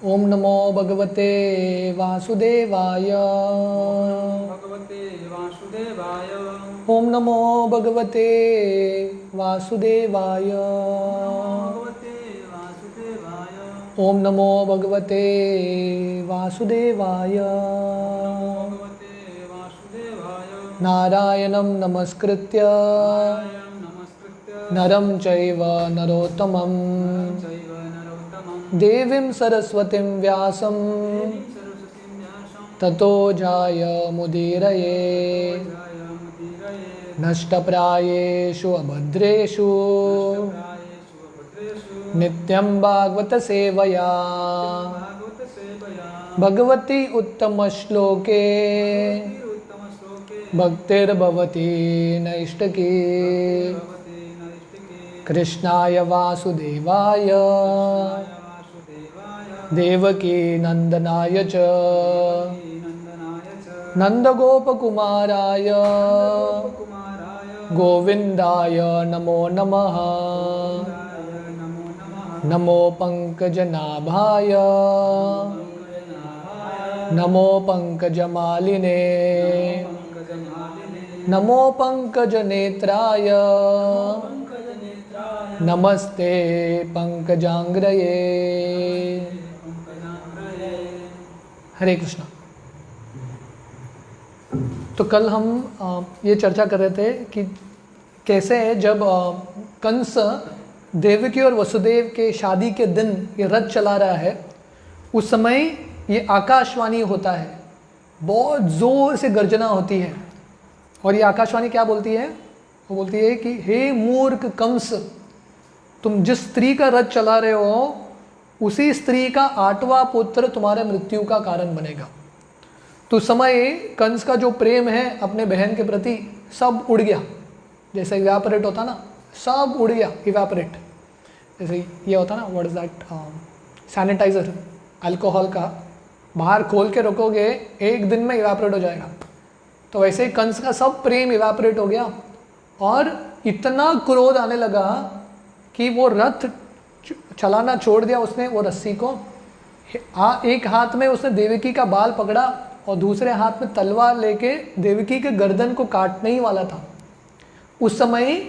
ओम नमो भगवते वासुदेवाय। भगवते वासुदेवाय। ओम नमो भगवते वासुदेवाय। भगवते वासुदेवाय। ओम नमो भगवते वासुदेवाय। भगवते वासुदेवाय। नारायणं नमस्कृत्य नारायणं नमस्कृत्य नरं चैव नरोत्तमं चैव नरोत्तमं देवीं सरस्वतीं व्यासं देवीं सरस्वतीं व्यासं ततो जायमुदीरये। जयमुदीरये। नष्टप्रायेषु अभद्रेषु नष्टप्रायेषु अभद्रेषु नित्यं भागवतसेवया भागवतसेवया भगवती उत्तमश्लोके उत्तमश्लोके भक्तिर्भवति नैष्टकी। भगवते नैष्टिके। कृष्णाय वासुदेवाय वासुदेवाय देवकी नन्दनाय च नन्दनाय च नन्दगोपकुमाराय कुमाराय गोविन्दाय नमो नमः। नमो नमः। नमो पङ्कजनाभाय नमो पङ्कजमालिने नमो पङ्कजनेत्राय नमस्ते पंकजांग्रये। हरे कृष्णा। तो कल हम ये चर्चा कर रहे थे कि कैसे जब कंस देवकी और वसुदेव के शादी के दिन ये रथ चला रहा है, उस समय ये आकाशवाणी होता है, बहुत ज़ोर से गर्जना होती है। और ये आकाशवाणी क्या बोलती है? वो बोलती है कि हे मूर्ख कंस, तुम जिस स्त्री का रथ चला रहे हो उसी स्त्री का 8वां पुत्र तुम्हारे मृत्यु का कारण बनेगा। तो समय कंस का जो प्रेम है अपने बहन के प्रति सब उड़ गया, जैसे इवेपोरेट होता ना, सब उड़ गया, इवेपोरेट। जैसे ये होता ना, what is that, sanitizer, alcohol का, बाहर खोल के रखोगे एक दिन में इवेपोरेट हो जाएगा। तो वैसे ही कंस का सब प्रेम इवेपोरेट हो गया और इतना क्रोध आने लगा कि वो रथ चलाना छोड़ दिया उसने। वो रस्सी को एक हाथ में उसने देवकी का बाल पकड़ा और दूसरे हाथ में तलवार लेके देवकी के गर्दन को काटने ही वाला था। उस समय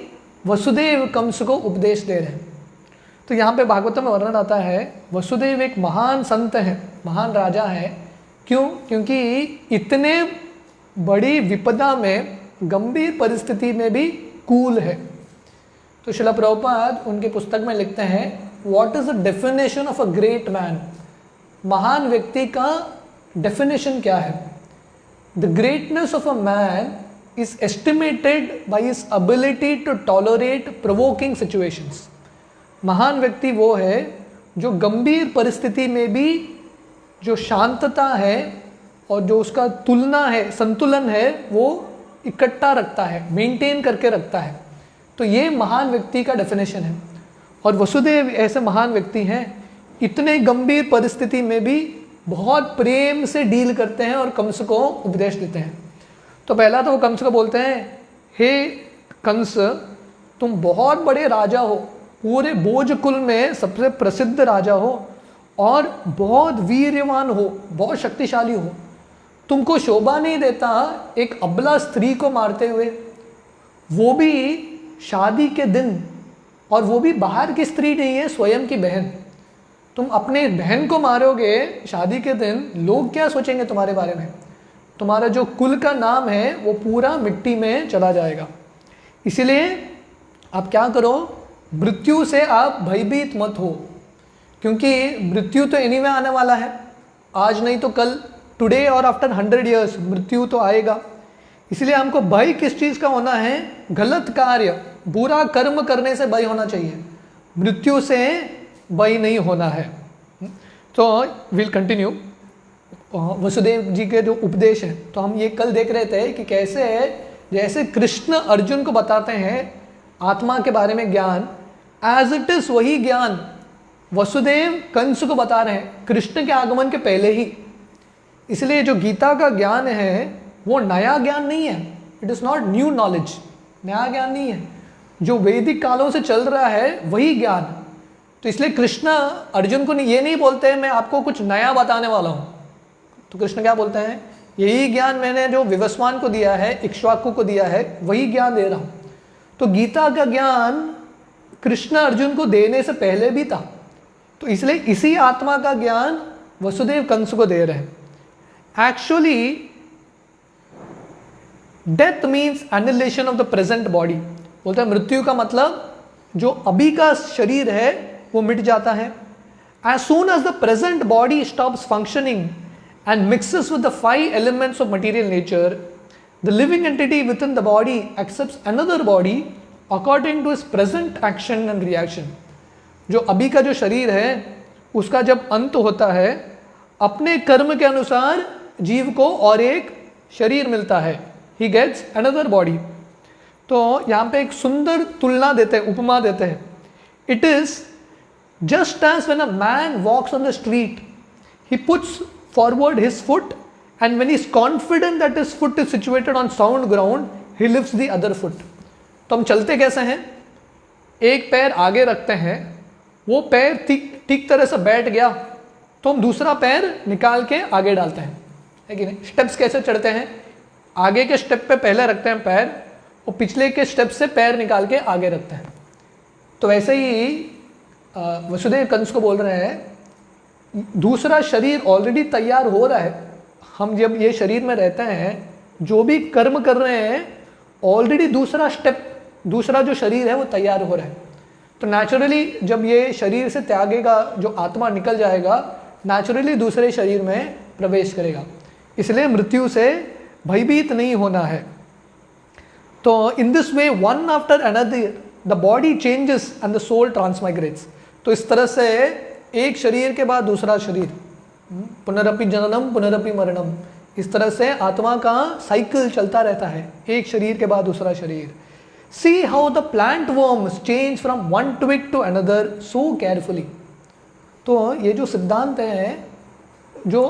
वसुदेव कंस को उपदेश दे रहे हैं। तो यहाँ पे भागवतम में वर्णन आता है, वसुदेव एक महान संत है, महान राजा है। क्यों? क्योंकि इतने बड़ी विपदा में, गंभीर परिस्थिति में भी कूल है। तो श्रील प्रभुपाद उनके पुस्तक में लिखते हैं, what is the definition of a great man? महान व्यक्ति का डेफिनेशन क्या है? The greatness of a man is estimated by his ability to tolerate provoking situations. महान व्यक्ति वो है जो गंभीर परिस्थिति में भी जो शांतता है और जो उसका तुलना है, संतुलन है, वो इकट्ठा रखता है, मेंटेन करके रखता है। तो ये महान व्यक्ति का डेफिनेशन है। और वसुदेव ऐसे महान व्यक्ति हैं, इतने गंभीर परिस्थिति में भी बहुत प्रेम से डील करते हैं और कंस को उपदेश देते हैं। तो पहला तो वो कंस को बोलते हैं, हे कंस, तुम बहुत बड़े राजा हो, पूरे भोजकुल में सबसे प्रसिद्ध राजा हो और बहुत वीर्यवान हो, बहुत शक्तिशाली हो। तुमको शोभा नहीं देता एक अबला स्त्री को मारते हुए, वो भी शादी के दिन, और वो भी बाहर की स्त्री नहीं है, स्वयं की बहन। तुम अपने बहन को मारोगे शादी के दिन, लोग क्या सोचेंगे तुम्हारे बारे में? तुम्हारा जो कुल का नाम है वो पूरा मिट्टी में चला जाएगा। इसीलिए आप क्या करो, मृत्यु से आप भयभीत मत हो, क्योंकि मृत्यु तो एनीवे आने वाला है, आज नहीं तो कल, टुडे और आफ्टर 100 ईयर्स मृत्यु तो आएगा। इसलिए हमको भय किस चीज़ का होना है? गलत कार्य, बुरा कर्म करने से भय होना चाहिए, मृत्यु से भय नहीं होना है। तो विल कंटिन्यू वसुदेव जी के जो उपदेश है। तो हम ये कल देख रहे थे कि कैसे जैसे कृष्ण अर्जुन को बताते हैं आत्मा के बारे में ज्ञान, एज इट इज वही ज्ञान वसुदेव कंस को बता रहे हैं कृष्ण के आगमन के पहले ही। इसलिए जो गीता का ज्ञान है वो नया ज्ञान नहीं है, it is not new knowledge, नया ज्ञान नहीं है। जो वैदिक कालों से चल रहा है वही ज्ञान, तो इसलिए कृष्ण अर्जुन को ये नहीं बोलते हैं मैं आपको कुछ नया बताने वाला हूँ। तो कृष्ण क्या बोलते हैं, यही ज्ञान मैंने जो विवस्वान को दिया है, इक्ष्वाकु को दिया है, वही ज्ञान दे रहा हूँ। तो गीता का ज्ञान कृष्ण अर्जुन को देने से पहले भी था, तो इसलिए इसी आत्मा का ज्ञान वसुदेव कंस को दे रहे हैं। Actually death means annihilation of the present body. बोलते हैं मृत्यु का मतलब जो अभी का शरीर है वो मिट जाता है। As soon as the present body stops functioning and mixes with the 5 elements of material nature, the living entity within the body accepts another body according to its present action and reaction. जो अभी का जो शरीर है उसका जब अंत होता है, अपने कर्म के अनुसार जीव को और एक शरीर मिलता है, he gets another body. तो यहाँ पे एक सुंदर तुलना देते हैं, उपमा देते हैं। It is just as when a man walks on the street, he puts forward his foot and when he is confident that his foot is situated on sound ground, he lifts the other foot. तो हम चलते कैसे हैं, एक पैर आगे रखते हैं, वो पैर ठीक तरह से बैठ गया तो हम दूसरा पैर निकाल के आगे डालते हैं, है कि नहीं। स्टेप्स कैसे चढ़ते हैं, आगे के स्टेप पे पहले रखते हैं पैर और पिछले के स्टेप से पैर निकाल के आगे रखते हैं। तो वैसे ही वसुदेव कंस को बोल रहे हैं दूसरा शरीर ऑलरेडी तैयार हो रहा है। हम जब ये शरीर में रहते हैं, जो भी कर्म कर रहे हैं, ऑलरेडी दूसरा स्टेप, दूसरा जो शरीर है वो तैयार हो रहा है। तो नेचुरली जब ये शरीर से त्यागेगा, जो आत्मा निकल जाएगा, नेचुरली दूसरे शरीर में प्रवेश करेगा। इसलिए मृत्यु से भयभीत नहीं होना है। तो in this way one after another the body changes and the soul transmigrates. तो इस तरह से एक शरीर के बाद दूसरा शरीर, पुनरपि जननम पुनरपि मरणम, इस तरह से आत्मा का साइकिल चलता रहता है, एक शरीर के बाद दूसरा शरीर। See how the plant worms change from one twig to another so carefully. तो ये जो सिद्धांत है, जो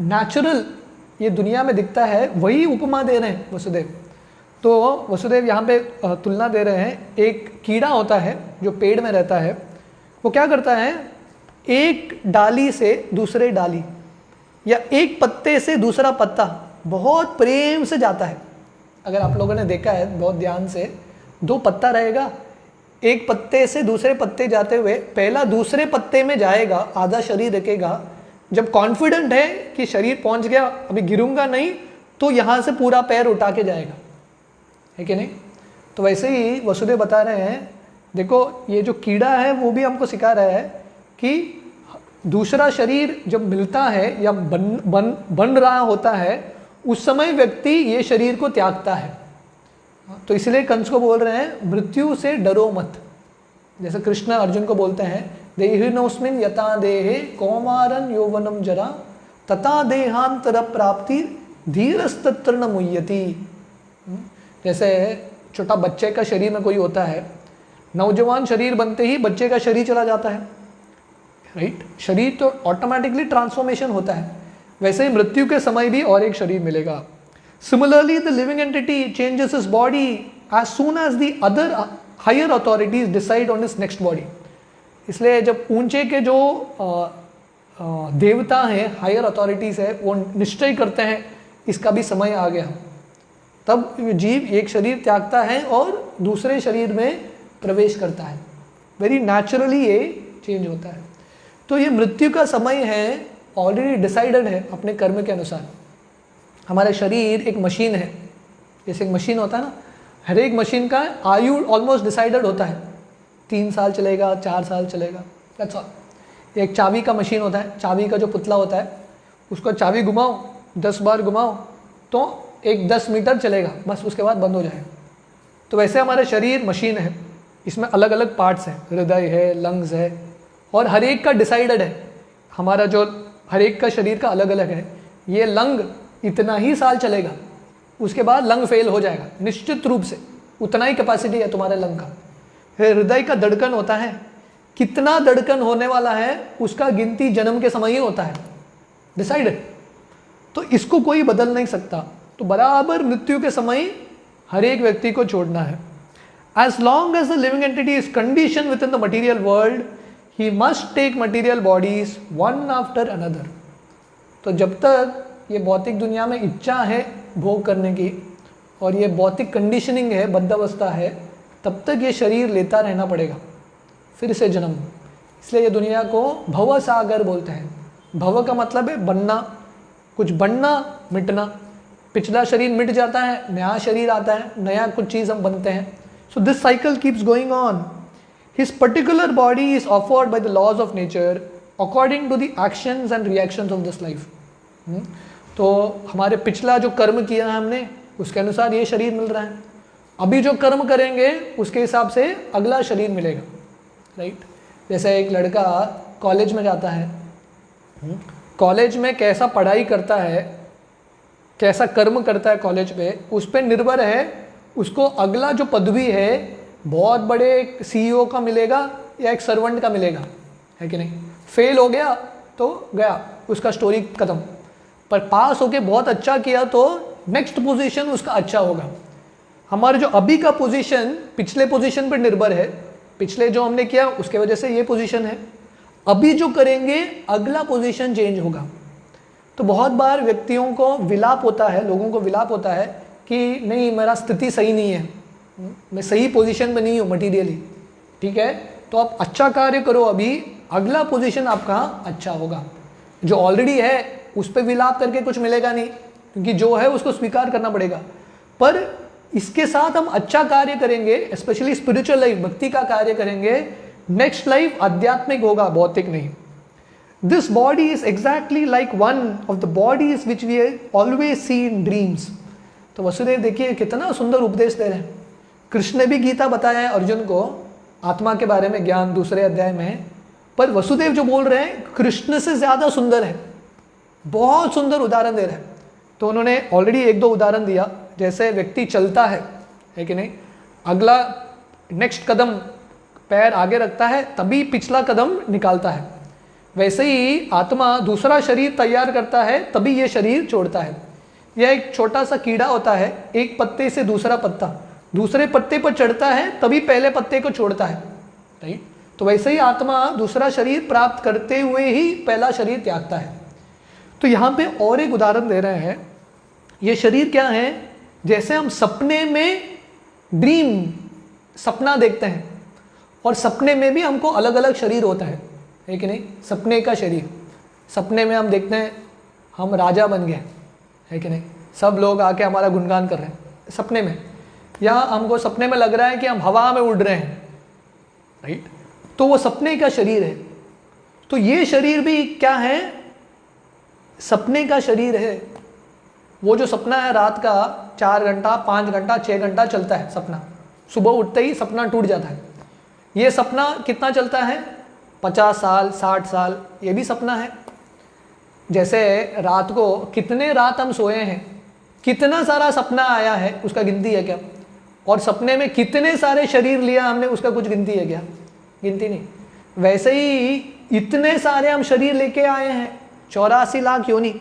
नेचुरल ये दुनिया में दिखता है, वही उपमा दे रहे हैं वसुदेव। तो वसुदेव यहाँ पे तुलना दे रहे हैं, एक कीड़ा होता है जो पेड़ में रहता है, वो क्या करता है, एक डाली से दूसरे डाली या एक पत्ते से दूसरा पत्ता बहुत प्रेम से जाता है। अगर आप लोगों ने देखा है बहुत ध्यान से, दो पत्ता रहेगा, एक पत्ते से दूसरे पत्ते जाते हुए पहला दूसरे पत्ते में जाएगा, आधा शरीर रखेगा, जब कॉन्फिडेंट है कि शरीर पहुंच गया, अभी गिरूंगा नहीं, तो यहाँ से पूरा पैर उठा के जाएगा, है कि नहीं। तो वैसे ही वसुदेव बता रहे हैं, देखो ये जो कीड़ा है वो भी हमको सिखा रहा है कि दूसरा शरीर जब मिलता है या बन रहा होता है, उस समय व्यक्ति ये शरीर को त्यागता है। तो इसलिए कंस को बोल रहे हैं मृत्यु से डरो मत। जैसे कृष्ण अर्जुन को बोलते हैं, देहिनोस्मिन् यथा देहे कौमारं यौवनं जरा तथा देहांतर प्राप्ति धीरस्तत्र न मुह्यति। जैसे छोटा बच्चे का शरीर में कोई होता है, नौजवान शरीर बनते ही बच्चे का शरीर चला जाता है, राइट। शरीर तो ऑटोमेटिकली ट्रांसफॉर्मेशन होता है, वैसे ही मृत्यु के समय भी और एक शरीर मिलेगा। Similarly the living entity changes his body as soon as the other higher authorities decide on his next body. इसलिए जब ऊंचे के जो देवता हैं, हायर अथॉरिटीज है, वो निश्चय करते हैं इसका भी समय आ गया, तब जीव एक शरीर त्यागता है और दूसरे शरीर में प्रवेश करता है। वेरी नेचुरली ये चेंज होता है। तो ये मृत्यु का समय है, ऑलरेडी डिसाइडेड है अपने कर्म के अनुसार। हमारा शरीर एक मशीन है, जैसे एक मशीन होता है ना, हर एक मशीन का आयु ऑलमोस्ट डिसाइडेड होता है, 3 साल चलेगा, 4 साल चलेगा, दैट्स ऑल। एक चाबी का मशीन होता है, चाबी का जो पुतला होता है, उसको चाबी घुमाओ, 10 बार घुमाओ तो एक 10 मीटर चलेगा, बस उसके बाद बंद हो जाएगा। तो वैसे हमारा शरीर मशीन है, इसमें अलग अलग पार्ट्स हैं, हृदय है, लंग्स है, और हर एक का डिसाइडेड है। हमारा जो हर एक का शरीर का अलग अलग है। ये लंग इतना ही साल चलेगा, उसके बाद लंग फेल हो जाएगा, निश्चित रूप से उतना ही कैपेसिटी है तुम्हारे लंग का। फिर हृदय का धड़कन होता है, कितना धड़कन होने वाला है उसका गिनती जन्म के समय ही होता है, डिसाइडेड। तो इसको कोई बदल नहीं सकता। तो बराबर मृत्यु के समय हर एक व्यक्ति को छोड़ना है। As long as the living entity is conditioned within the material world, he must take material bodies one after another. तो जब तक ये भौतिक दुनिया में इच्छा है भोग करने की और ये भौतिक कंडीशनिंग है, बद्धावस्था है, तब तक ये शरीर लेता रहना पड़ेगा, फिर से जन्म। इसलिए ये दुनिया को भव सागर बोलते हैं। भव का मतलब है बनना, कुछ बनना, मिटना। पिछला शरीर मिट जाता है, नया शरीर आता है, नया कुछ चीज़ हम बनते हैं। So this cycle keeps going on. His particular body is offered by the laws of nature according to the actions and reactions of this life. तो हमारे पिछला जो कर्म किया है हमने, उसके अनुसार ये शरीर मिल रहा है। अभी जो कर्म करेंगे उसके हिसाब से अगला शरीर मिलेगा, राइट। जैसे एक लड़का कॉलेज में जाता है, कॉलेज में कैसा पढ़ाई करता है, कैसा कर्म करता है कॉलेज पे, उस पर निर्भर है उसको अगला जो पदवी है बहुत बड़े सीईओ का मिलेगा या एक सर्वेंट का मिलेगा, है कि नहीं। फेल हो गया तो गया, उसका स्टोरी खत्म। पर पास होके बहुत अच्छा किया तो नेक्स्ट पोजीशन उसका अच्छा होगा। हमारे जो अभी का पोजीशन पिछले पोजीशन पर निर्भर है। पिछले जो हमने किया उसके वजह से ये पोजीशन है, अभी जो करेंगे अगला पोजीशन चेंज होगा। तो बहुत बार व्यक्तियों को विलाप होता है, लोगों को विलाप होता है कि नहीं मेरा स्थिति सही नहीं है, मैं सही पोजीशन में नहीं हूँ मटीरियली, ठीक है। तो आप अच्छा कार्य करो, अभी अगला पोजीशन आपका अच्छा होगा। जो ऑलरेडी है उस पर विलाप करके कुछ मिलेगा नहीं, क्योंकि जो है उसको स्वीकार करना पड़ेगा। पर इसके साथ हम अच्छा कार्य करेंगे, स्पेशली स्पिरिचुअल लाइफ, भक्ति का कार्य करेंगे, नेक्स्ट लाइफ आध्यात्मिक होगा, भौतिक नहीं। This body is exactly like one of the bodies which we always see in dreams. तो वसुदेव देखिए कितना सुंदर उपदेश दे रहे हैं। कृष्ण ने भी गीता बताया है अर्जुन को आत्मा के बारे में ज्ञान, दूसरे अध्याय में, पर वसुदेव जो बोल रहे हैं कृष्ण से ज़्यादा सुंदर है, बहुत सुंदर उदाहरण दे रहे हैं। तो उन्होंने ऑलरेडी एक दो उदाहरण दिया, जैसे व्यक्ति चलता है कि नहीं, अगला नेक्स्ट कदम पैर आगे रखता है तभी पिछला कदम निकालता है, वैसे ही आत्मा दूसरा शरीर तैयार करता है तभी ये शरीर छोड़ता है। यह एक छोटा सा कीड़ा होता है, एक पत्ते से दूसरा पत्ता, दूसरे पत्ते पर चढ़ता है तभी पहले पत्ते को छोड़ता है, राइट। तो वैसे ही आत्मा दूसरा शरीर प्राप्त करते हुए ही पहला शरीर त्यागता है। तो यहाँ पे और एक उदाहरण दे रहे हैं। ये शरीर क्या है, जैसे हम सपने में ड्रीम, सपना देखते हैं, और सपने में भी हमको अलग अलग शरीर होता है कि नहीं। सपने का शरीर, सपने में हम देखते हैं हम राजा बन गए, है कि नहीं, सब लोग आके हमारा गुणगान कर रहे हैं सपने में, या हमको सपने में लग रहा है कि हम हवा में उड़ रहे हैं, राइट। तो वो सपने का शरीर है। तो ये शरीर भी क्या है, सपने का शरीर है। वो जो सपना है रात का 4 घंटा, 5 घंटा, 6 घंटा चलता है सपना, सुबह उठते ही सपना टूट जाता है। ये सपना कितना चलता है, 50 साल, 60 साल, ये भी सपना है। जैसे रात को कितने रात हम सोए हैं, कितना सारा सपना आया है, उसका गिनती है क्या। और सपने में कितने सारे शरीर लिया हमने, उसका कुछ गिनती है क्या, गिनती नहीं। वैसे ही इतने सारे हम शरीर लेके आए हैं, 84 लाख योनि,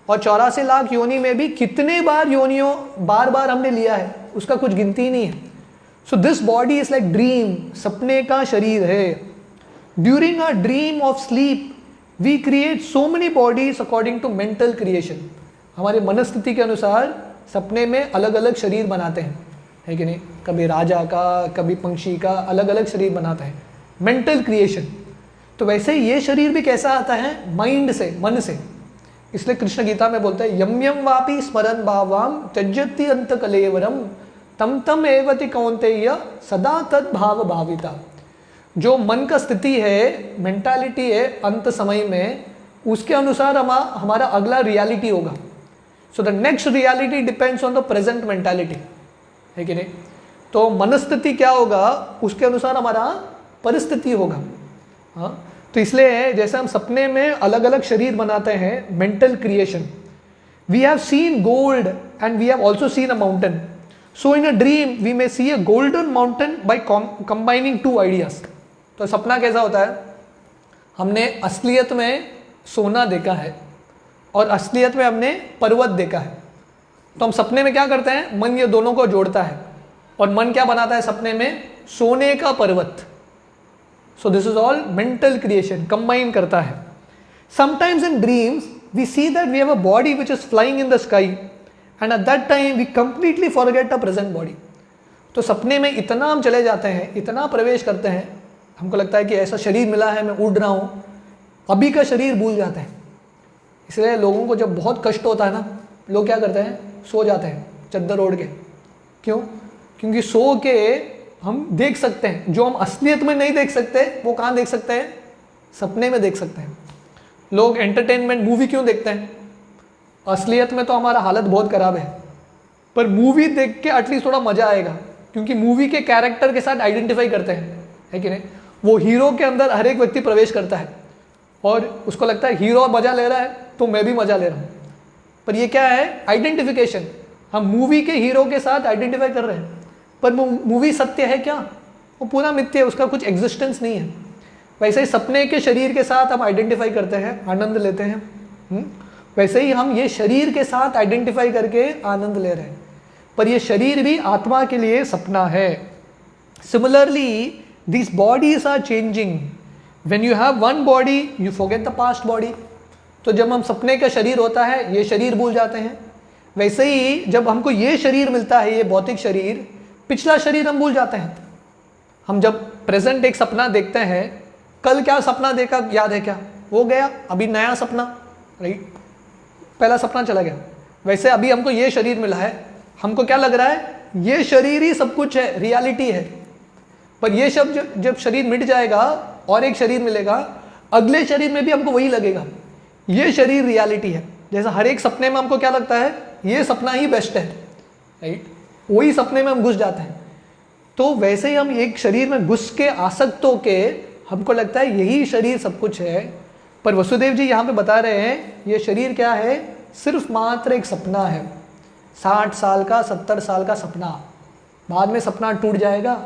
और 84 लाख योनि में भी कितने बार योनियों बार बार हमने लिया है, उसका कुछ गिनती नहीं है। So this body is like dream, सपने का शरीर है। During a dream of sleep we create so many bodies according to mental creation. हमारे मनस्थिति के अनुसार सपने में अलग अलग शरीर बनाते हैं, है कि नहीं। कभी राजा का, कभी पंक्षी का, अलग अलग शरीर बनाते हैं, मेंटल क्रिएशन। तो वैसे ही ये शरीर भी कैसा आता है, माइंड से, मन से। इसलिए कृष्ण गीता में बोलते हैं यम यम वापि स्मरन भावाम त्यजति अंत कलेवरम तम तम एवति कौन्तेय सदा तद भाव भाविता। जो मन का स्थिति है, मेंटालिटी है, अंत समय में उसके अनुसार हमारा अगला रियलिटी होगा। So the next reality depends on the present mentality, है कि नहीं। तो मनस्थिति क्या होगा, उसके अनुसार हमारा परिस्थिति होगा। हाँ, तो इसलिए जैसे हम सपने में अलग अलग शरीर बनाते हैं, mental creation. We have seen gold and we have also seen a mountain. So in a dream we may see a golden mountain by combining 2 ideas. तो सपना कैसा होता है, हमने असलियत में सोना देखा है और असलियत में हमने पर्वत देखा है। तो हम सपने में क्या करते हैं, मन ये दोनों को जोड़ता है, और मन क्या बनाता है सपने में, सोने का पर्वत, so this is all mental creation, combine करता है. Sometimes in dreams we see that we have a body which is flying in the sky and at that time we completely forget a present body. तो सपने में इतना हम चले जाते हैं, इतना प्रवेश करते हैं, हमको लगता है कि ऐसा शरीर मिला है, मैं उड़ रहा हूँ, अभी का शरीर भूल जाते हैं. इसलिए लोगों को जब बहुत कष्ट होता है ना, लोग क्या करते हैं, सो जाते हैं चद्दर ओढ़ के. क्यों? क्योंकि सो के हम देख सकते हैं जो हम असलियत में नहीं देख सकते, वो कहाँ देख सकते हैं, सपने में देख सकते हैं. लोग एंटरटेनमेंट मूवी क्यों देखते हैं? असलियत में तो हमारा हालत बहुत ख़राब है, पर मूवी देख के एटलीस्ट थोड़ा मज़ा आएगा, क्योंकि मूवी के कैरेक्टर के साथ आइडेंटिफाई करते हैं, है कि नहीं. वो हीरो के अंदर हर एक व्यक्ति प्रवेश करता है और उसको लगता है हीरो मज़ा ले रहा है तो मैं भी मज़ा ले रहा हूँ. पर ये क्या है, आइडेंटिफिकेशन. हम मूवी के हीरो के साथ आइडेंटिफाई कर रहे हैं, पर मूवी सत्य है क्या? वो पूरा मिथ्या है, उसका कुछ एग्जिस्टेंस नहीं है. वैसे ही सपने के शरीर के साथ हम आइडेंटिफाई करते हैं, आनंद लेते हैं. वैसे ही हम ये शरीर के साथ आइडेंटिफाई करके आनंद ले रहे हैं, पर ये शरीर भी आत्मा के लिए सपना है. Similarly these bodies are changing. When you have one body, you forget the past body. तो जब हम सपने का शरीर होता है, ये शरीर भूल जाते हैं. वैसे ही जब हमको ये शरीर मिलता है, ये भौतिक शरीर, पिछला शरीर हम भूल जाते हैं. हम जब प्रेजेंट एक सपना देखते हैं, कल क्या सपना देखा याद है क्या? वो गया, अभी नया सपना, राइट, पहला सपना चला गया. वैसे अभी हमको ये शरीर मिला है, हमको क्या लग रहा है, ये शरीर ही सब कुछ है, रियलिटी है. पर ये जब शरीर मिट जाएगा और एक शरीर मिलेगा, अगले शरीर में भी हमको वही लगेगा, ये शरीर रियलिटी है. जैसा हर एक सपने में हमको क्या लगता है, ये सपना ही बेस्ट है, राइट, वही सपने में हम घुस जाते हैं. तो वैसे ही हम एक शरीर में घुस के आसक्त होके हमको लगता है यही शरीर सब कुछ है. पर वसुदेव जी यहाँ पे बता रहे हैं, ये शरीर क्या है, सिर्फ मात्र एक सपना है. 60 साल का, 70 साल का सपना, बाद में सपना टूट जाएगा.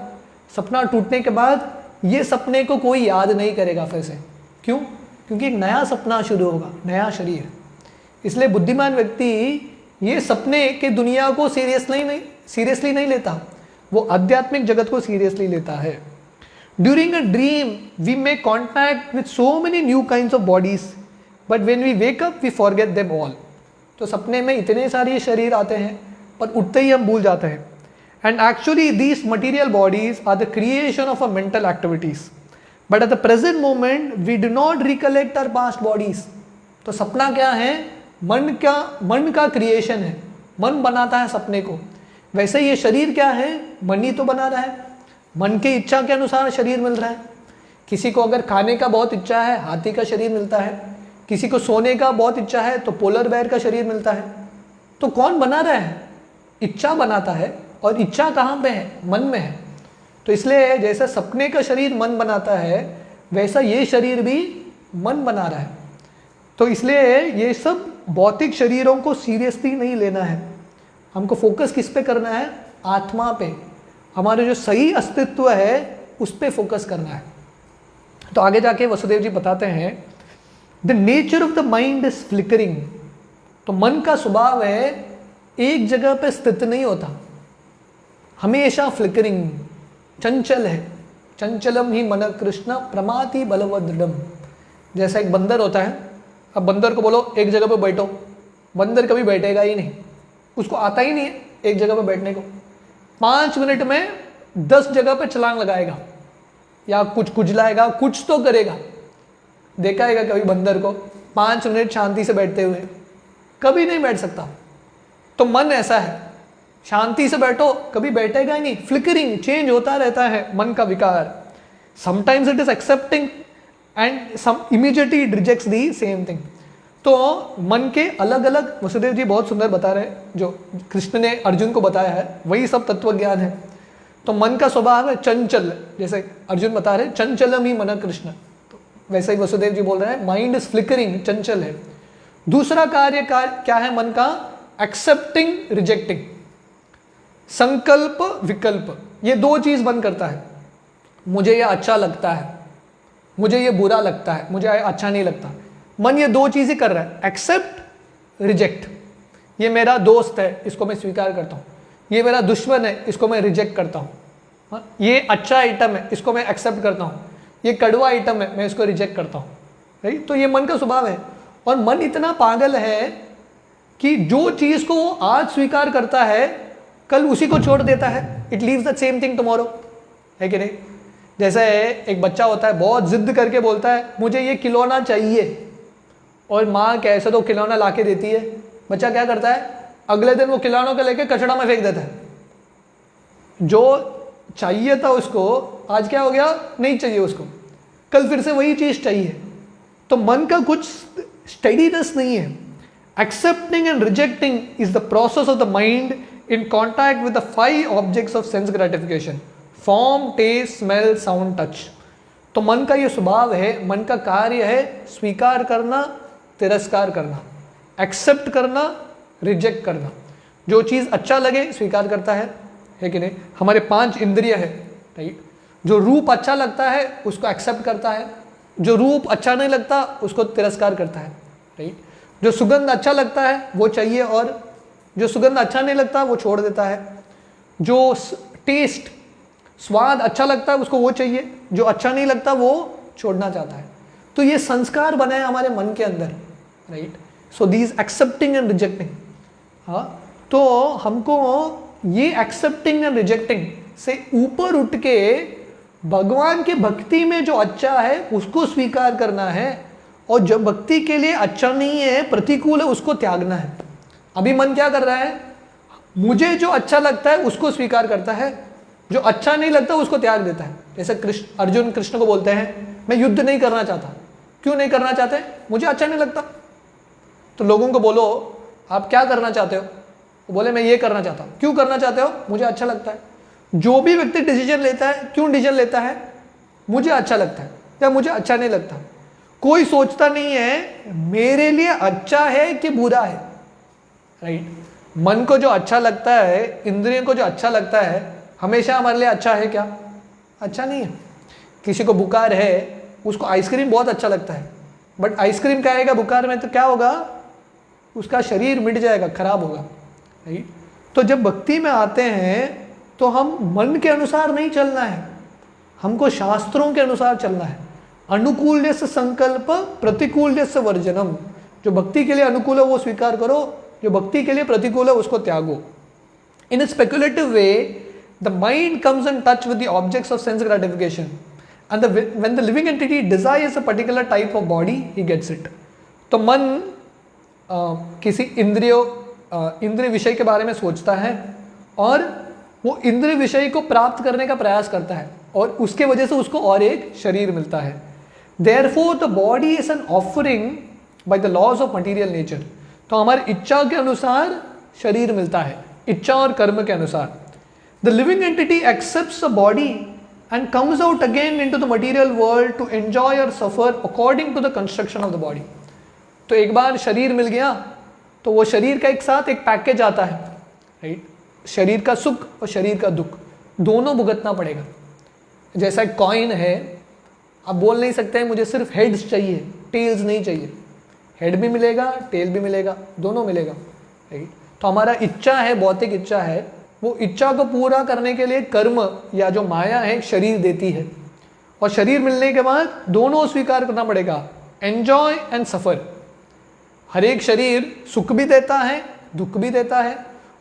सपना टूटने के बाद ये सपने को कोई याद नहीं करेगा फिर से. क्यों? क्योंकि एक नया सपना शुरू होगा, नया शरीर. इसलिए बुद्धिमान व्यक्ति ये सपने के दुनिया को सीरियसली नहीं लेता, वो आध्यात्मिक जगत को सीरियसली लेता है. During a dream we may contact with so many new kinds of bodies, but when we wake up we forget them all. तो सपने में इतने सारे शरीर आते हैं, पर उठते ही हम भूल जाते हैं. And actually these material bodies are the creation of our mental activities. But at the present moment we do not recollect our past bodies. तो सपना क्या है, मन का क्रिएशन है, मन बनाता है सपने को. वैसे ये शरीर क्या है, मन ही तो बना रहा है. मन की इच्छा के अनुसार शरीर मिल रहा है. किसी को अगर खाने का बहुत इच्छा है, हाथी का शरीर मिलता है. किसी को सोने का बहुत इच्छा है तो पोलर बेयर का शरीर मिलता है. तो कौन बना रहा है? इच्छा बनाता है. और इच्छा कहाँ पे है, मन में है. तो इसलिए जैसे सपने का शरीर मन बनाता है, वैसा ये शरीर भी मन बना रहा है. तो इसलिए ये सब भौतिक शरीरों को सीरियसली नहीं लेना है. हमको फोकस किस पे करना है, आत्मा पे, हमारे जो सही अस्तित्व है उस पे फोकस करना है. तो आगे जाके वसुदेव जी बताते हैं, the nature of the mind is flickering. तो मन का स्वभाव है एक जगह पे स्थित नहीं होता, हमेशा फ्लिकरिंग, चंचल है. चंचलम ही मन कृष्ण प्रमाति बलवदृढ़. जैसा एक बंदर होता है, अब बंदर को बोलो एक जगह पे बैठो, बंदर कभी बैठेगा ही नहीं, उसको आता ही नहीं है एक जगह पे बैठने को. 5 मिनट में 10 जगह पे छलांग लगाएगा या कुछ कुचलाएगा, कुछ तो करेगा. देखा है कभी बंदर को 5 मिनट शांति से बैठते हुए? कभी नहीं बैठ सकता. तो मन ऐसा है, शांति से बैठो कभी बैठेगा ही नहीं. फ्लिकरिंग, चेंज होता रहता है मन का विकार. Sometimes it is accepting and some immediately it rejects the same thing. तो मन के अलग अलग, वसुदेव जी बहुत सुंदर बता रहे हैं, जो कृष्ण ने अर्जुन को बताया है वही सब तत्व ज्ञान है. तो मन का स्वभाव है चंचल, जैसे अर्जुन बता रहे चंचलम ही मन कृष्ण. तो वैसे ही वसुदेव जी बोल रहे हैं माइंड इज फ्लिकरिंग, चंचल है. दूसरा कार्य क्या है मन का, एक्सेप्टिंग, रिजेक्टिंग. संकल्प विकल्प, ये 2 चीज मन करता है. मुझे ये अच्छा लगता है, मुझे ये बुरा लगता है, मुझे अच्छा नहीं लगता. मन ये 2 चीजें कर रहा है, एक्सेप्ट, रिजेक्ट. ये मेरा दोस्त है, इसको मैं स्वीकार करता हूँ. ये मेरा दुश्मन है, इसको मैं रिजेक्ट करता हूँ. ये अच्छा आइटम है, इसको मैं एक्सेप्ट करता हूँ. ये कड़वा आइटम है, मैं इसको रिजेक्ट करता हूँ, राइट। तो ये मन का स्वभाव है। और मन इतना पागल है कि जो चीज़ को वो आज स्वीकार करता है कल उसी को छोड़ देता है। It leaves the same thing tomorrow, है कि नहीं। जैसे एक बच्चा होता है, बहुत जिद करके बोलता है मुझे ये खिलौना चाहिए, और माँ कैसे तो खिलौना ला के देती है। बच्चा क्या करता है, अगले दिन वो खिलौनों को लेके कचड़ा में फेंक देता है। जो चाहिए था उसको आज क्या हो गया, नहीं चाहिए उसको, कल फिर से वही चीज़ चाहिए। तो मन का कुछ स्टेडीनेस नहीं है। Accepting and rejecting is the process of the mind in contact with the 5 objects of sense gratification, form, taste, smell, sound, touch. तो मन का ये स्वभाव है, मन का कार्य है स्वीकार करना, तिरस्कार करना, एक्सेप्ट करना, रिजेक्ट करना। जो चीज़ अच्छा लगे स्वीकार करता है कि नहीं। हमारे 5 इंद्रिय है, राइट। जो रूप अच्छा लगता है उसको एक्सेप्ट करता है, जो रूप अच्छा नहीं लगता उसको तिरस्कार करता है, राइट। जो सुगंध अच्छा लगता है वो चाहिए, और जो सुगंध अच्छा नहीं लगता वो छोड़ देता है। जो टेस्ट, स्वाद अच्छा लगता है उसको वो चाहिए, जो अच्छा नहीं लगता वो छोड़ना चाहता है। तो ये संस्कार बने हैं हमारे मन के अंदर, right. So these accepting and rejecting, हाँ। तो हमको ये एक्सेप्टिंग एंड रिजेक्टिंग से ऊपर उठ के भगवान की भक्ति में जो अच्छा है उसको स्वीकार करना है, और जो भक्ति के लिए अच्छा नहीं है, प्रतिकूल है, उसको त्यागना है। अभी मन क्या कर रहा है, मुझे जो अच्छा लगता है उसको स्वीकार करता है, जो अच्छा नहीं लगता उसको त्याग देता है। जैसे अर्जुन कृष्ण को बोलते हैं मैं युद्ध नहीं करना चाहता। क्यों नहीं करना चाहते, मुझे अच्छा नहीं लगता। तो लोगों को बोलो आप क्या करना चाहते हो, वो बोले मैं ये करना चाहता हूँ। क्यों करना चाहते हो, मुझे अच्छा लगता है। जो भी व्यक्ति डिसीजन लेता है, क्यों डिसीजन लेता है, मुझे अच्छा लगता है या मुझे अच्छा नहीं लगता। कोई सोचता नहीं है मेरे लिए अच्छा है कि बुरा है, राइट। मन को जो अच्छा लगता है, इंद्रियों को जो अच्छा लगता है, हमेशा हमारे लिए अच्छा है क्या, अच्छा नहीं है। किसी को बुखार है, उसको आइसक्रीम बहुत अच्छा लगता है, बट आइसक्रीम खाएगा बुखार में तो क्या होगा, उसका शरीर मिट जाएगा, खराब होगा, राइट। तो जब भक्ति में आते हैं तो हम मन के अनुसार नहीं चलना है, हमको शास्त्रों के अनुसार चलना है। अनुकूल्य से संकल्प, प्रतिकूल्य से वर्जनम। जो भक्ति के लिए अनुकूल है वो स्वीकार करो, जो भक्ति के लिए प्रतिकूल है उसको त्यागो। In a speculative way the mind comes in touch with the objects of sense gratification, and when the living entity desires a particular type of body he gets it. तो मन किसी इंद्रिय विषय के बारे में सोचता है, और वो इंद्रिय विषय को प्राप्त करने का प्रयास करता है, और उसके वजह से उसको और एक शरीर मिलता है। Therefore the body is an offering by the laws of material nature। तो हमारी इच्छा के अनुसार शरीर मिलता है, इच्छा और कर्म के अनुसार। The living entity accepts the body and comes out again into the material world to enjoy or suffer according to the construction of the body। तो एक बार शरीर मिल गया तो वो शरीर का एक साथ एक पैकेज आता है, राइट। शरीर का सुख और शरीर का दुख दोनों भुगतना पड़ेगा। जैसा एक कॉइन है, आप बोल नहीं सकते हैं मुझे सिर्फ हेड्स चाहिए, टेल्स नहीं चाहिए। हेड भी मिलेगा, टेल भी मिलेगा, दोनों मिलेगा, राइट। तो हमारा इच्छा है, भौतिक इच्छा है, वो इच्छा को पूरा करने के लिए कर्म या जो माया है शरीर देती है, और शरीर मिलने के बाद दोनों स्वीकार करना पड़ेगा, एंजॉय एंड सफ़र। हर एक शरीर सुख भी देता है, दुख भी देता है,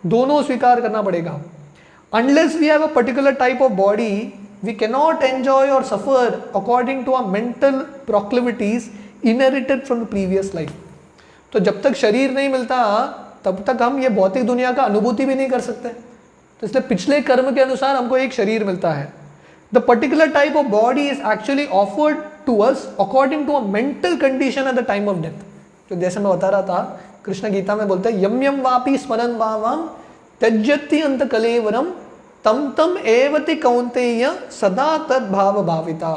दोनों स्वीकार करना पड़ेगा। Unless we have a particular type of body we cannot enjoy or suffer according to our mental proclivities inherited from the previous life। तो जब तक शरीर नहीं मिलता तब तक हम ये भौतिक दुनिया का अनुभूति भी नहीं कर सकते। तो इसलिए पिछले कर्म के अनुसार हमको एक शरीर मिलता है। The particular type of body is actually offered to us according to a mental condition at the time of death। तो जैसे मैं बता रहा था, कृष्ण गीता में बोलते हैं यम यम वापी स्मरन भावम त्यज्यति अंत कलेवरम तम तम एवति कौन्तेय सदा तद्भाव भाविता।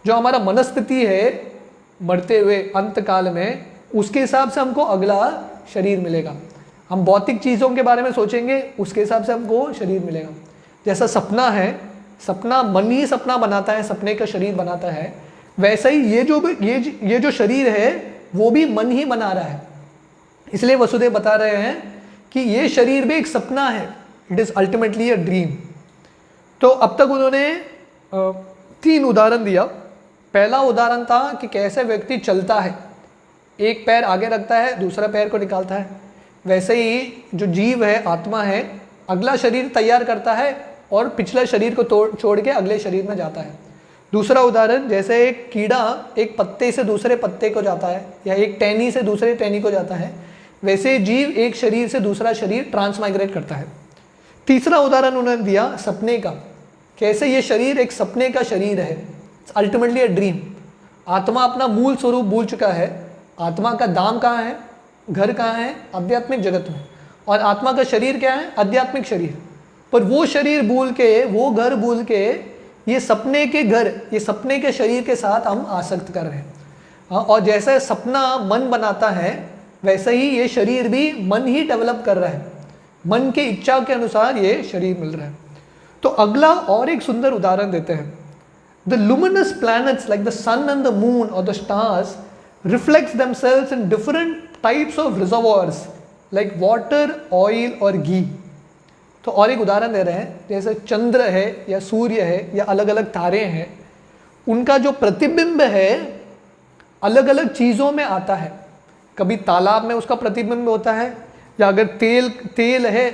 जो हमारा मनस्थिति है मरते हुए अंत काल में, उसके हिसाब से हमको अगला शरीर मिलेगा। हम भौतिक चीज़ों के बारे में सोचेंगे, उसके हिसाब से हमको शरीर मिलेगा। जैसा सपना है, सपना मन ही सपना बनाता है, सपने का शरीर बनाता है, वैसा ही ये जो शरीर है वो भी मन ही बना रहा है। इसलिए वसुदेव बता रहे हैं कि ये शरीर भी एक सपना है, it is ultimately a dream. तो अब तक उन्होंने 3 उदाहरण दिया पहला उदाहरण था कि कैसे व्यक्ति चलता है, एक पैर आगे रखता है, दूसरा पैर को निकालता है। वैसे ही जो जीव है, आत्मा है, अगला शरीर तैयार करता है और पिछले शरीर को छोड़ के अगले शरीर में जाता है। दूसरा उदाहरण, जैसे एक कीड़ा एक पत्ते से दूसरे पत्ते को जाता है या एक टहनी से दूसरे टहनी को जाता है, वैसे जीव एक शरीर से दूसरा शरीर ट्रांसमाइग्रेट करता है। तीसरा उदाहरण उन्होंने दिया सपने का, कैसे ये शरीर एक सपने का शरीर है, अल्टीमेटली अ ड्रीम। आत्मा अपना मूल स्वरूप भूल चुका है। आत्मा का धाम कहाँ है, घर कहाँ है, आध्यात्मिक जगत में। और आत्मा का शरीर क्या है, आध्यात्मिक शरीर। पर वो शरीर भूल के, वो घर भूल के ये सपने के घर, ये सपने के शरीर के साथ हम आसक्त कर रहे हैं। और जैसे सपना मन बनाता है, वैसे ही ये शरीर भी मन ही डेवलप कर रहा है, मन के इच्छा के अनुसार ये शरीर मिल रहा है। तो अगला और एक सुंदर उदाहरण देते हैं। The luminous planets like the sun and the moon और the stars reflects themselves in different types of reservoirs like water, oil और घी। तो और एक उदाहरण दे रहे हैं, जैसे चंद्र है या सूर्य है या अलग अलग तारे हैं, उनका जो प्रतिबिंब है अलग अलग चीज़ों में आता है। कभी तालाब में उसका प्रतिबिंब होता है, या अगर तेल है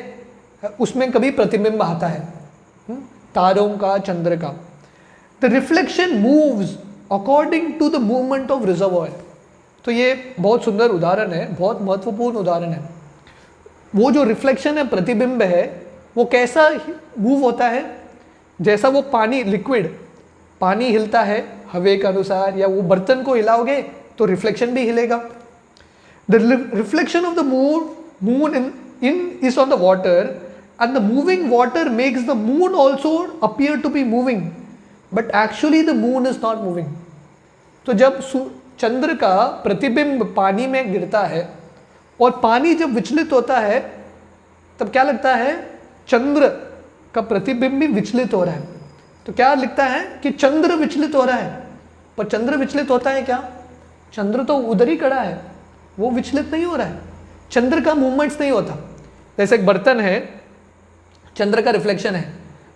उसमें कभी प्रतिबिंब आता है, तारों का, चंद्र का। The reflection moves according to the movement of reservoir. तो ये बहुत सुंदर उदाहरण है, बहुत महत्वपूर्ण उदाहरण है। वो जो रिफ्लेक्शन है, प्रतिबिंब है, वो कैसा मूव होता है, जैसा वो पानी, लिक्विड पानी हिलता है हवा के अनुसार, या वो बर्तन को हिलाओगे तो रिफ्लेक्शन भी हिलेगा। The reflection of the moon in is on the water and the moving water makes the moon also appear to be moving, but actually the moon is not moving. तो जब चंद्र का प्रतिबिंब पानी में गिरता है और पानी जब विचलित होता है, तब क्या लगता है, चंद्र का प्रतिबिंब भी विचलित हो रहा है। तो क्या लिखता है कि चंद्र विचलित हो रहा है, पर चंद्र विचलित होता है क्या, चंद्र तो उधर ही खड़ा है, वो विचलित नहीं हो रहा है, चंद्र का मूवमेंट्स नहीं होता। जैसे एक बर्तन है, चंद्र का रिफ्लेक्शन है,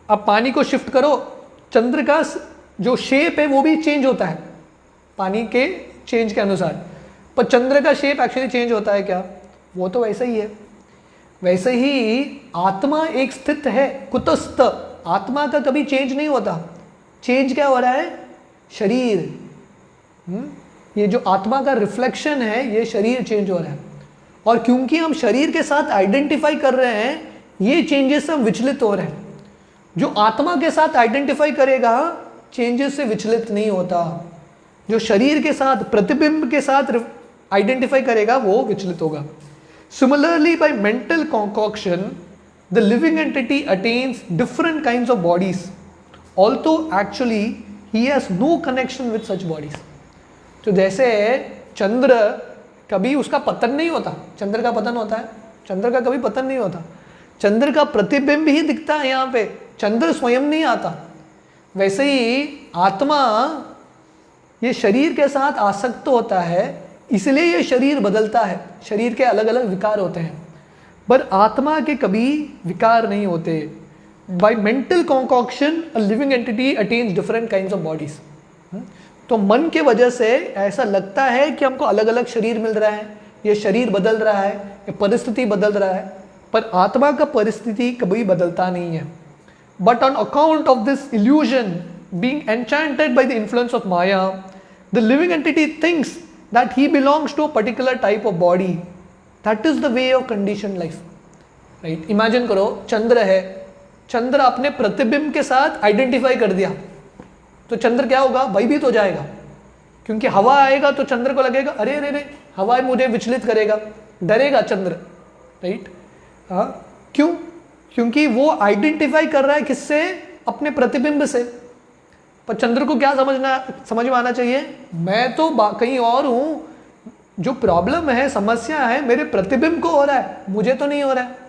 अब पानी को शिफ्ट करो, चंद्र का जो शेप है वो भी चेंज होता है पानी के चेंज के अनुसार, पर चंद्र का शेप एक्चुअली चेंज होता है क्या, वो तो वैसे ही है। वैसे ही आत्मा एक स्थित है, कुतस्थ, आत्मा का कभी चेंज नहीं होता। चेंज क्या हो रहा है, शरीर। ये जो आत्मा का रिफ्लेक्शन है, ये शरीर चेंज हो रहा है। और क्योंकि हम शरीर के साथ आइडेंटिफाई कर रहे हैं, ये चेंजेस से विचलित हो रहे हैं। जो आत्मा के साथ आइडेंटिफाई करेगा, चेंजेस से विचलित नहीं होता। जो शरीर के साथ, प्रतिबिंब के साथ आइडेंटिफाई करेगा, वो विचलित होगा। Similarly by mental concoction the living entity attains different kinds of bodies, although actually he has no connection with such bodies. तो जैसे चंद्र, कभी उसका पतन नहीं होता, चंद्र का पतन होता है, चंद्र का कभी पतन नहीं होता, चंद्र का प्रतिबिंब ही दिखता है यहाँ पे, चंद्र स्वयं नहीं आता। वैसे ही आत्मा ये शरीर के साथ आसक्त होता है, इसलिए ये शरीर बदलता है, शरीर के अलग अलग विकार होते हैं, पर आत्मा के कभी विकार नहीं होते। By mental concoction a living entity attains different kinds of bodies. तो मन के वजह से ऐसा लगता है कि हमको अलग अलग शरीर मिल रहा है, ये शरीर बदल रहा है, ये परिस्थिति बदल रहा है, पर आत्मा का परिस्थिति कभी बदलता नहीं है। But on account of this illusion being enchanted by the influence of maya, the living entity thinks that he belongs to a particular type of body. That is the way of condition life, right. Imagine करो, चंद्र है, चंद्र अपने प्रतिबिंब के साथ identify कर दिया, तो चंद्र क्या होगा, भयभीत हो जाएगा, क्योंकि हवा आएगा तो चंद्र को लगेगा अरे अरे अरे हवा मुझे विचलित करेगा, डरेगा चंद्र, राइट। हाँ, क्यों, क्योंकि वो आइडेंटिफाई कर रहा है किससे, अपने प्रतिबिंब से। पर चंद्र को क्या समझ में आना चाहिए, मैं तो कहीं और हूँ, जो प्रॉब्लम है, समस्या है, मेरे प्रतिबिंब को हो रहा है, मुझे तो नहीं हो रहा है।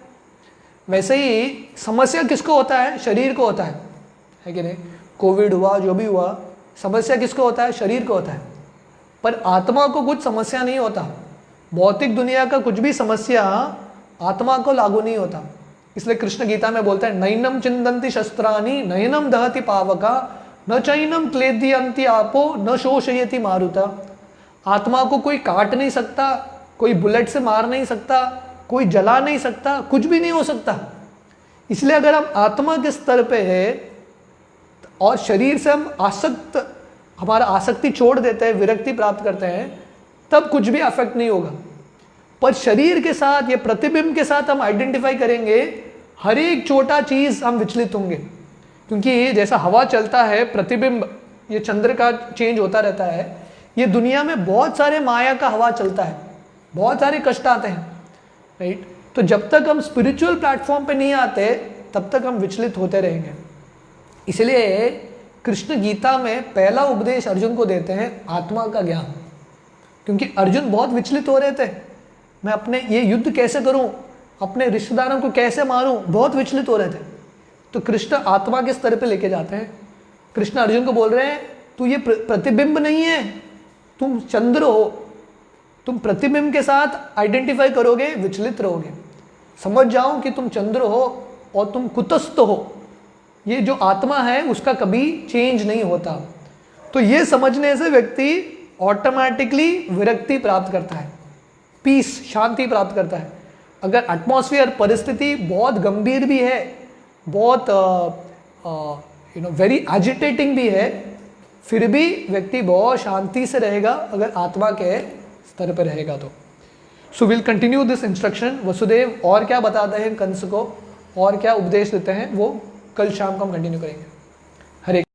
वैसे ही समस्या किसको होता है, शरीर को होता है कि नहीं। कोविड हुआ, जो भी हुआ, समस्या किसको होता है, शरीर को होता है, पर आत्मा को कुछ समस्या नहीं होता। भौतिक दुनिया का कुछ भी समस्या आत्मा को लागू नहीं होता। इसलिए कृष्ण गीता में बोलते हैं, नैनम चिंदन्ति शस्त्राणि नैनम दहति पावका न चैनम क्लेदयन्ति आपो न शोषयति मारुता। आत्मा को कोई काट नहीं सकता, कोई बुलेट से मार नहीं सकता, कोई जला नहीं सकता, कुछ भी नहीं हो सकता। इसलिए अगर हम आत्मा के स्तर पे है और शरीर से हम हमारा आसक्ति छोड़ देते हैं, विरक्ति प्राप्त करते हैं, तब कुछ भी अफेक्ट नहीं होगा। पर शरीर के साथ या प्रतिबिंब के साथ हम आइडेंटिफाई करेंगे, हर एक छोटा चीज हम विचलित होंगे। क्योंकि जैसा हवा चलता है, प्रतिबिंब ये चंद्र का चेंज होता रहता है, ये दुनिया में बहुत सारे माया का हवा चलता है, बहुत सारे कष्ट आते हैं, राइट। तो जब तक हम स्पिरिचुअल प्लेटफॉर्म पे नहीं आते तब तक हम विचलित होते रहेंगे। इसलिए कृष्ण गीता में पहला उपदेश अर्जुन को देते हैं आत्मा का ज्ञान। क्योंकि अर्जुन बहुत विचलित हो रहे थे, मैं अपने ये युद्ध कैसे करूं, अपने रिश्तेदारों को कैसे मारूं, बहुत विचलित हो रहे थे। तो कृष्ण आत्मा के स्तर पे लेके जाते हैं। कृष्ण अर्जुन को बोल रहे हैं तू ये प्रतिबिंब नहीं है, तुम चंद्र हो, तुम प्रतिबिंब के साथ आइडेंटिफाई करोगे, विचलित रहोगे। समझ जाओ कि तुम चंद्र हो और तुम कुतस्थ हो, ये जो आत्मा है उसका कभी चेंज नहीं होता। तो ये समझने से व्यक्ति ऑटोमेटिकली विरक्ति प्राप्त करता है, पीस, शांति प्राप्त करता है। अगर एटमॉस्फेयर, परिस्थिति बहुत गंभीर भी है, बहुत वेरी एजिटेटिंग भी है, फिर भी व्यक्ति बहुत शांति से रहेगा अगर आत्मा के स्तर पर रहेगा तो। So will continue this instruction. Vasudev और क्या बताते हैं कंस को, और क्या उपदेश देते हैं, वो कल शाम को हम कंटिन्यू करेंगे। हरे